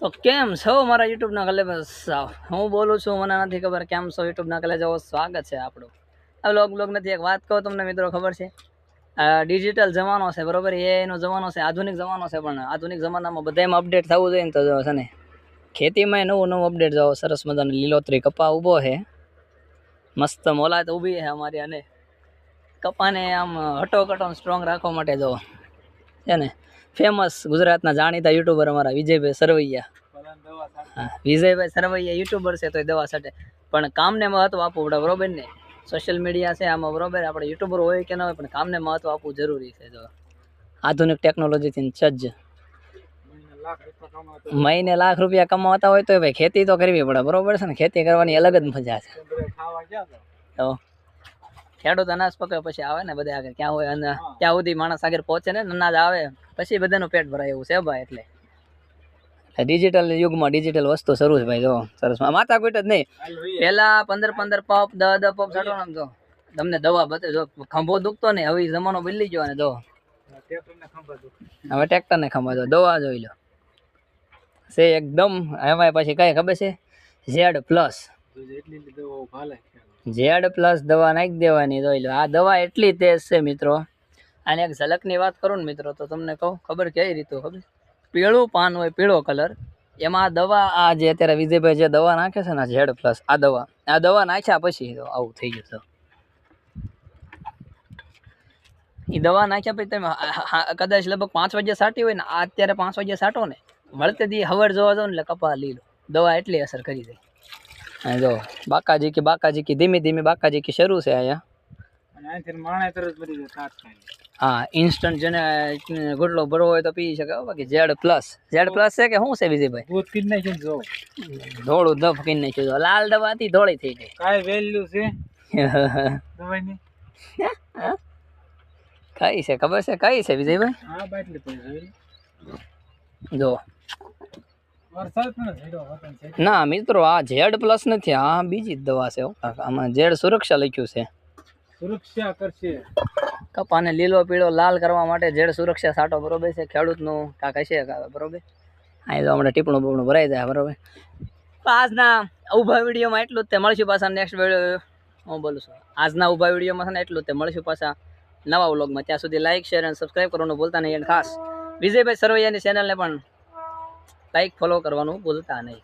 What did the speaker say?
તો કેમ છો મારા યુટ્યુબના કલે બસ હું બોલું છું, મને નથી ખબર કેમ છો યુટ્યુબના કલે જવો. સ્વાગત છે આપણું. આ બ્લોગ નથી. એક વાત કહું તમને મિત્રો, ખબર છે ડિજિટલ જમાનો છે બરોબર, એનો જમાનો છે, આધુનિક જમાનો છે. પણ આધુનિક જમાનામાં બધામાં અપડેટ થવું જોઈએ ને. તો છે ને ખેતીમાં નવું અપડેટ જાઓ. સરસ મજાનો લીલોતરી કપા ઊભો છે, મસ્ત મોલાત ઊભી છે અમારી. અને કપાને આમ હટોકટો સ્ટ્રોંગ રાખવા માટે જો છે ને ફેમસ ગુજરાતના જાણીતા યુટ્યુબર અમારા વિજયભાઈ સરવૈયા. હા, વિજયભાઈ સરવૈયા યુટ્યુબર છે તો દવા છટે, પણ કામને મહત્વ આપવું પડે બરોબર ને. સોશિયલ મીડિયા છે આમાં બરોબર, આપણે યુટ્યુબર હોય કે ન હોય પણ કામને મહત્વ આપવું જરૂરી છે. જો આધુનિક ટેકનોલોજીથી સજ્જ મહિને લાખ રૂપિયા કમાતા હોય તો ભાઈ ખેતી તો કરવી પડે બરોબર છે ને. ખેતી કરવાની અલગ જ મજા છે. તો ખેડૂત અનાજ પકવે પછી આવે ને બધા આગળ. ક્યાં હોય ત્યાં સુધી માણસ આગળ પહોંચે ને, અનાજ આવે પછી બધાનું પેટ ભરાય એવું છે ભાઈ. એટલે ડિજિટલ યુગમાં ડિજિટલ વસ્તુ શરૂ છે ભાઈ. જો સરસ માથાકૂટ જ નહીં. પેલા 15 પંપ 10 પંપ છાંટો ને જો તમને દવા બતે. જો ખંભો દુખતો ને, હવે જમાનો બદલી ગયો. અને જો હવે ટ્રેક્ટર ને ખંભા દો, દવા જોઈ લો છે એકદમ. એમાં પછી કઈ ખબર છે Z+ દવા નાખી દેવાની. જોઈ લો આ દવા એટલી તેજ છે મિત્રો. અને એક ઝલકની વાત કરું ને મિત્રો તો તમને કહું, ખબર કઈ રીતે ખબર? પીળું પાન હોય, પીળો કલર, એમાં દવા આ જે અત્યારે વિજયભાઈ જે દવા નાખે છે ને Z+, આ દવા નાખ્યા પછી તો આવું થઈ ગયું. તો એ દવા નાખ્યા પછી તમે કદાચ લગભગ 5 વાગ્યા છાંટી હોય ને, આ અત્યારે 5 વાગ્યા છાંટો ને, મળતે દી હવાર જોવા જાવ ને એટલે કપા લીલો. દવા એટલી અસર કરી દે. અને જો બાકાજી કી ધીમે ધીમે બાકાજી કી શરૂ છે અહીંયા. હા, ઇન્સ્ટન્ટ જેને ગુટલો ભરવો હોય તો પી શકે. બાકી Z+ છે કે શું છે વિજયભાઈ? ધોળું દફ કરી નાખ્યું. લાલ દવા હતી, ધોળી થઈ ગઈ. કાઈ વેલ્યુ છે દવાની? કઈ છે ખબર છે? કઈ છે વિજયભાઈ? હા, બાટલી પડી જો ના મિત્રો, આ Z+ નથી, આ બીજી જ દવા છે. આમાં Z સુરક્ષા લખ્યું છે. સુરક્ષા કરશે કપાને લીલો પીળો લાલ કરવા માટે Z સુરક્ષા છાંટો બરોબર છે. ખેડૂતનું કાંક હશે બરોબર. અહીં તો હમણાં ટીપણું ભરાઈ જાય બરોબર. આજના ઊભા વિડીયોમાં એટલું જ તે. મળશું પાછા નેક્સ્ટ વિડીયો. હું બોલું છું આજના ઊભા વિડીયોમાં છે ને એટલું જ તે. મળશું પાછા નવા વ્લોગમાં. ત્યાં સુધી લાઈક, શેર અને સબસ્ક્રાઈબ કરવાનું ભૂલતા નહીં. અને ખાસ વિજયભાઈ સરવૈયાની ચેનલને પણ લાઈક, ફોલો કરવાનું ભૂલતા નહીં.